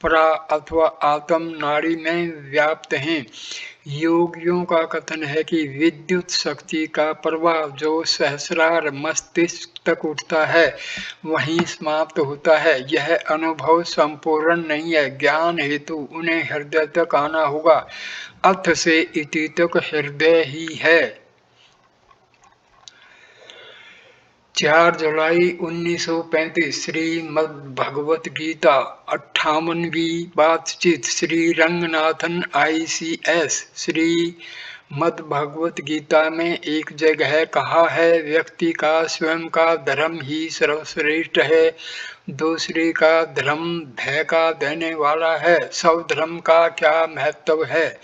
परा अथवा आत्म नाड़ी में व्याप्त हैं। योगियों का कथन है कि विद्युत शक्ति का प्रवाह जो सहस्रार मस्तिष्क तक उठता है वहीं समाप्त होता है। यह अनुभव संपूर्ण नहीं है। ज्ञान हेतु उन्हें हृदय तक आना होगा। अथ से इति तक हृदय ही है। 4 जुलाई 1935 श्रीमद्भगवत गीता 58वीं बातचीत। श्री रंगनाथन ICS। श्रीमद्भगवत गीता में एक जगह कहा है, व्यक्ति का स्वयं का धर्म ही सर्वश्रेष्ठ है। दूसरे का धर्म भय का देने वाला है। सब धर्म का क्या महत्व है?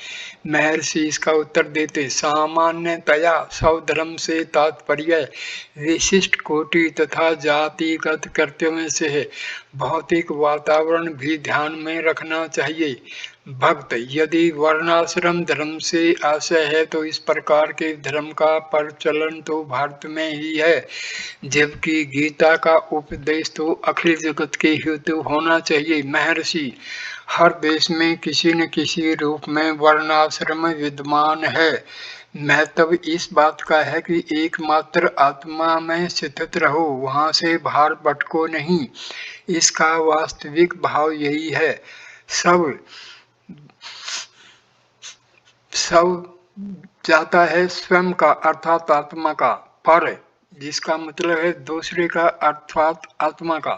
महर्षि इसका उत्तर देते, सामान्यतया सब धर्म से तात्पर्य विशिष्ट कोटि तथा जातिगत कर्तव्यों से है। भौतिक वातावरण भी ध्यान में रखना चाहिए। भक्त, यदि वर्णाश्रम धर्म से आशय है तो इस प्रकार के धर्म का प्रचलन तो भारत में ही है, जबकि गीता का उपदेश तो अखिल जगत के हेतु होना चाहिए। महर्षि, हर देश में किसी न किसी रूप में वर्णाश्रम विद्यमान है। महत्व इस बात का है कि एकमात्र आत्मा में स्थित रहो, वहां से बाहर भटको नहीं। इसका वास्तविक भाव यही है। सब सब जाता है स्वयं का अर्थात आत्मा का, पर जिसका मतलब है दूसरे का अर्थात आत्मा का।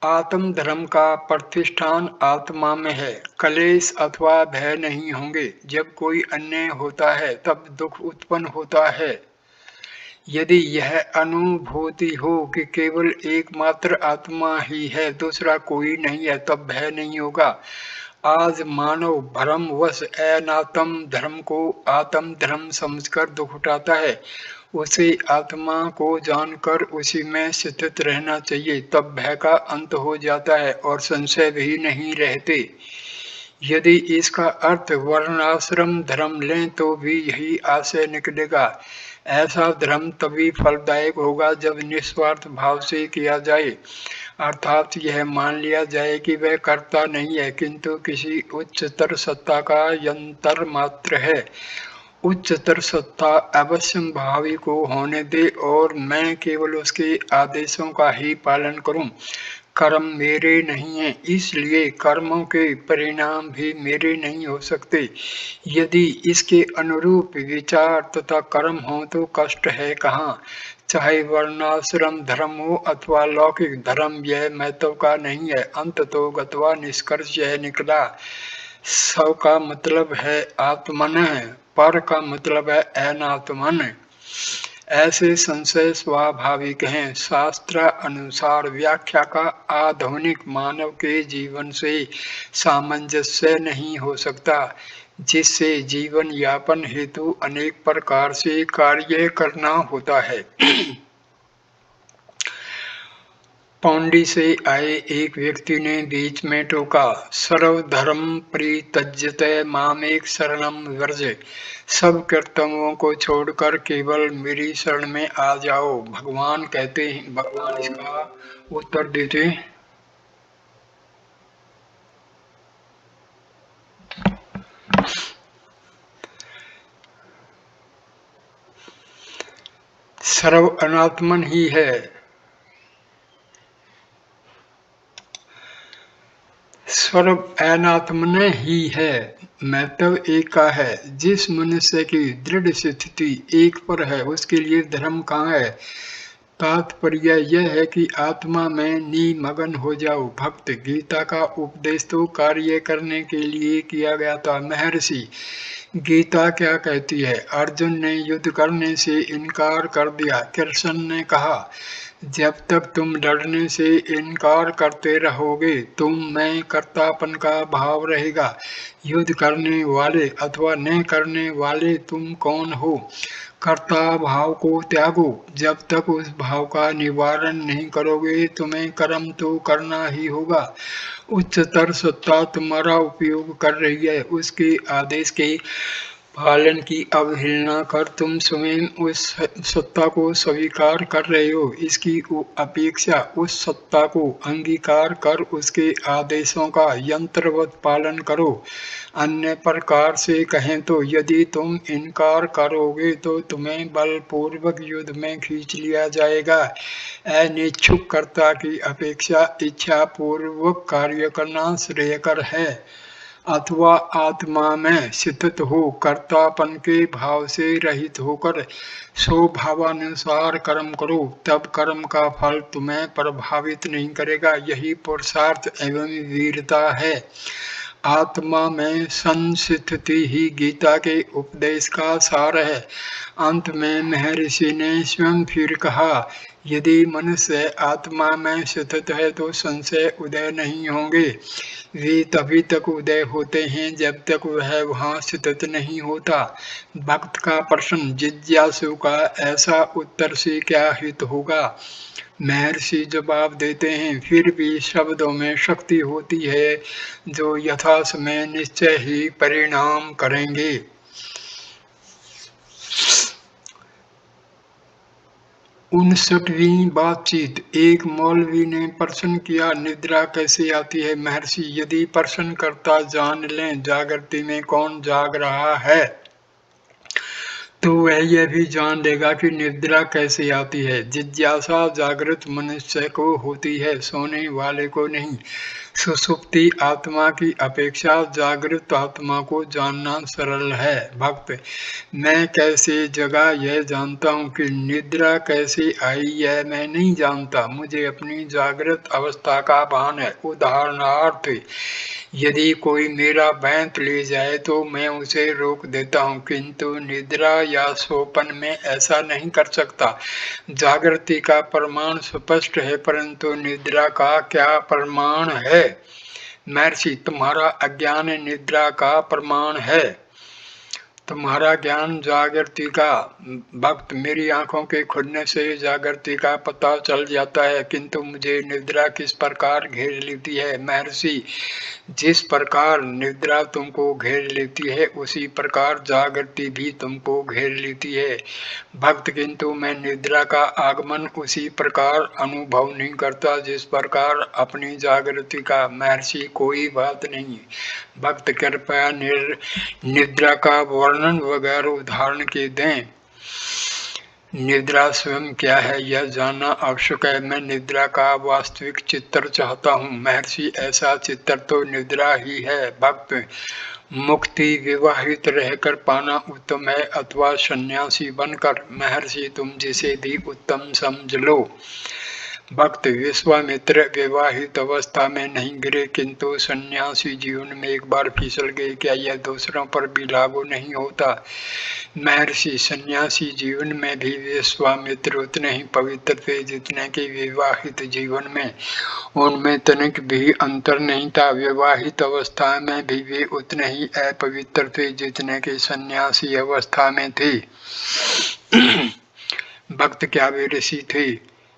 आत्म धर्म का प्रतिष्ठान आत्मा में है। कलेश अथवा भय नहीं होंगे। जब कोई अन्याय होता है तब दुख उत्पन्न होता है। यदि यह अनुभूति हो कि केवल एकमात्र आत्मा ही है, दूसरा कोई नहीं है, तब भय नहीं होगा। आज मानव भ्रमवश अनात्म धर्म को आत्म धर्म समझकर दुख उठाता है। उसे आत्मा को जानकर उसी में स्थित रहना चाहिए, तब भय का अंत हो जाता है और संशय भी नहीं रहते। यदि इसका अर्थ वर्णाश्रम धर्म लें तो भी यही आशय निकलेगा। ऐसा धर्म तभी फलदायक होगा जब निस्वार्थ भाव से किया जाए, अर्थात यह मान लिया जाए कि वह कर्ता नहीं है किंतु किसी उच्चतर सत्ता का यंत्र मात्र है। उच्चतर सत्ता अवश्यंभावी को होने दे और मैं केवल उसके आदेशों का ही पालन करूं। कर्म मेरे नहीं हैं, इसलिए कर्मों के परिणाम भी मेरे नहीं हो सकते। यदि इसके अनुरूप विचार तथा कर्म हो तो कष्ट है कहाँ। चाहे वर्णाश्रम धर्म हो अथवा लौकिक धर्म, यह महत्व का नहीं है। अंत तो गत्वा निष्कर्ष यह निकला, सव का मतलब है आत्मन, पर का मतलब है अनात्मन। ऐसे संशय स्वाभाविक हैं। शास्त्र अनुसार व्याख्या का आधुनिक मानव के जीवन से सामंजस्य नहीं हो सकता, जिससे जीवन यापन हेतु अनेक प्रकार से कार्य करना होता है। पौंडी से आए एक व्यक्ति ने बीच में टोका, सर्वधर्म परित्यज्यते मामेक शरणम व्रज। सब कर्तव्यों को छोड़कर केवल मेरी शरण में आ जाओ। भगवान कहते हैं, भगवान इसका उत्तर देते, सर्व अनात्मन ही है। सर्व अनात्मन ही है। महत्व एक का है। जिस मनुष्य की दृढ़ स्थिति एक पर है उसके लिए धर्म कहाँ है। तात्पर्य यह है कि आत्मा में निमग्न हो जाओ। भक्त, गीता का उपदेश तो कार्य करने के लिए किया गया था। महर्षि, गीता क्या कहती है? अर्जुन ने युद्ध करने से इनकार कर दिया। कृष्ण ने कहा, जब तक तुम लड़ने से इनकार करते रहोगे तुम में कर्तापन का भाव रहेगा। युद्ध करने वाले अथवा न करने वाले तुम कौन हो? कर्ता भाव को त्यागो। जब तक उस भाव का निवारण नहीं करोगे तुम्हें कर्म तो करना ही होगा। उच्चतर सत्ता तुम्हारा उपयोग कर रही है, उसके आदेश के पालन की अवहेलना कर तुम स्वयं उस सत्ता को स्वीकार कर रहे हो। इसकी अपेक्षा उस सत्ता को अंगीकार कर उसके आदेशों का यंत्रवत पालन करो। अन्य प्रकार से कहें तो यदि तुम इनकार करोगे तो तुम्हें बलपूर्वक युद्ध में खींच लिया जाएगा। अनिच्छुक कर्ता की अपेक्षा इच्छा पूर्वक कार्य करना श्रेयकर है। अथवा आत्मा में स्थित हो कर्तापन के भाव से रहित होकर स्वभावानुसार कर्म करो, तब कर्म का फल तुम्हें प्रभावित नहीं करेगा। यही पुरुषार्थ एवं वीरता है। आत्मा में संस्थिति ही गीता के उपदेश का सार है। अंत में महर्षि ने स्वयं फिर कहा, यदि मनुष्य आत्मा में स्थित है तो संशय उदय नहीं होंगे। वे तभी तक उदय होते हैं जब तक वह वहाँ स्थित नहीं होता। भक्त का प्रश्न, जिज्ञासु का ऐसा उत्तर से क्या हित होगा? महर्षि जवाब देते हैं, फिर भी शब्दों में शक्ति होती है जो यथासमय निश्चय ही परिणाम करेंगे। 59वीं बातचीत। एक मौलवी ने प्रश्न किया, निद्रा कैसे आती है? महर्षि, यदि प्रश्नकर्ता जान लें जागृति में कौन जाग रहा है तो वह यह भी जान लेगा कि निद्रा कैसे आती है। जिज्ञासा जागृत मनुष्य को होती है, सोने वाले को नहीं। सुषुप्ति आत्मा की अपेक्षा जागृत आत्मा को जानना सरल है। भक्त, मैं कैसे जगा यह जानता हूँ, कि निद्रा कैसे आई यह मैं नहीं जानता। मुझे अपनी जागृत अवस्था का भान है। उदाहरणार्थ, यदि कोई मेरा बैंत ले जाए तो मैं उसे रोक देता हूँ, किंतु निद्रा या सोपन में ऐसा नहीं कर सकता। जागृति का प्रमाण स्पष्ट है, परंतु निद्रा का क्या प्रमाण है? महर्षि, तुम्हारा अज्ञान निद्रा का प्रमाण है, तुम्हारा ज्ञान जागृति का। भक्त, मेरी आंखों के खुलने से जागृति का पता चल जाता है, किंतु मुझे निद्रा किस प्रकार घेर लेती है? महर्षि, जिस प्रकार निद्रा तुमको घेर लेती है उसी प्रकार जागृति भी तुमको घेर लेती है। भक्त, किंतु मैं निद्रा का आगमन उसी प्रकार अनुभव नहीं करता जिस प्रकार अपनी जागृति का। महर्षि, कोई बात नहीं। भक्त, कृपया निद्रा का वर्णन वगैरह उदाहरण के दें। निद्रा स्वयं क्या है यह जानना आवश्यक है। मैं निद्रा का वास्तविक चित्र चाहता हूँ। महर्षि, ऐसा चित्र तो निद्रा ही है। भक्त, मुक्ति विवाहित रहकर पाना उत्तम है अथवा सन्यासी बनकर? महर्षि, तुम जिसे भी उत्तम समझ लो। भक्त, विश्वामित्र विवाहित अवस्था में नहीं गिरे किंतु सन्यासी जीवन में एक बार फिसल गए, क्या यह दूसरों पर भी लागू नहीं होता? महर्षि, सन्यासी जीवन में भी विश्वामित्र उतने ही पवित्र थे जितने कि विवाहित जीवन में। उनमें तनिक भी अंतर नहीं था। विवाहित अवस्था में भी वे उतने ही अपवित्र थे जितने कि सन्यासी अवस्था में थे। भक्त, क्या वे ऋषि थे?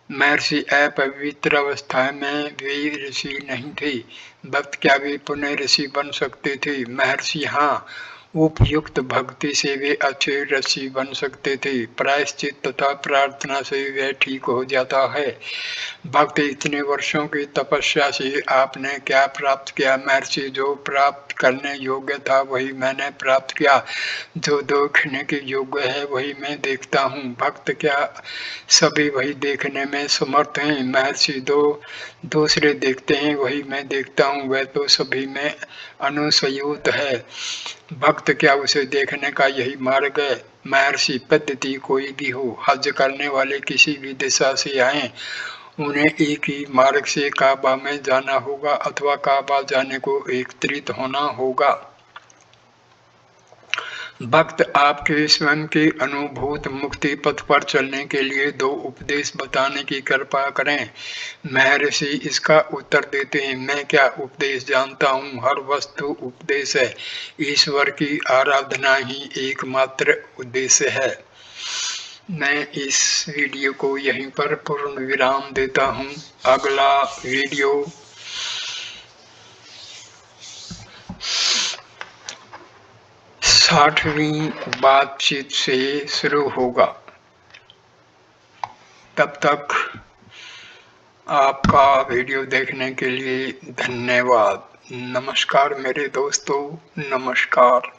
महर्षि, अपवित्र अवस्था में वे ऋषि नहीं थे। भक्त, क्या वे पुनः ऋषि बन सकते थे? महर्षि, हाँ, उपयुक्त भक्ति से वे अच्छे ऋषि बन सकते थे। प्रायश्चित तथा प्रार्थना से वह ठीक हो जाता है। भक्त, इतने वर्षों की तपस्या से आपने क्या प्राप्त किया? महर्षि, जो प्राप्त करने योग्य था वही मैंने प्राप्त किया, जो देखने के योग्य है वही मैं देखता हूँ। भक्त, क्या सभी वही देखने में समर्थ हैं? महर्षि, दूसरे देखते हैं वही मैं देखता हूँ, वह तो सभी में अनुस्यूत है। भक्त, क्या उसे देखने का यही मार्ग है? महर्षि, पद्धति कोई भी हो, हज करने वाले किसी भी दिशा से आए उन्हें एक ही मार्ग से काबा में जाना होगा अथवा काबा जाने को एकत्रित होना होगा। भक्त, आपके स्वयं के अनुभूत मुक्ति पथ पर चलने के लिए दो उपदेश बताने की कृपा करें। महर्षि इसका उत्तर देते हैं, मैं क्या उपदेश जानता हूँ, हर वस्तु उपदेश है। ईश्वर की आराधना ही एकमात्र उद्देश्य है। मैं इस वीडियो को यहीं पर पूर्ण विराम देता हूँ। अगला वीडियो 60वीं बातचीत से शुरू होगा। तब तक आपका वीडियो देखने के लिए धन्यवाद। नमस्कार मेरे दोस्तों, नमस्कार।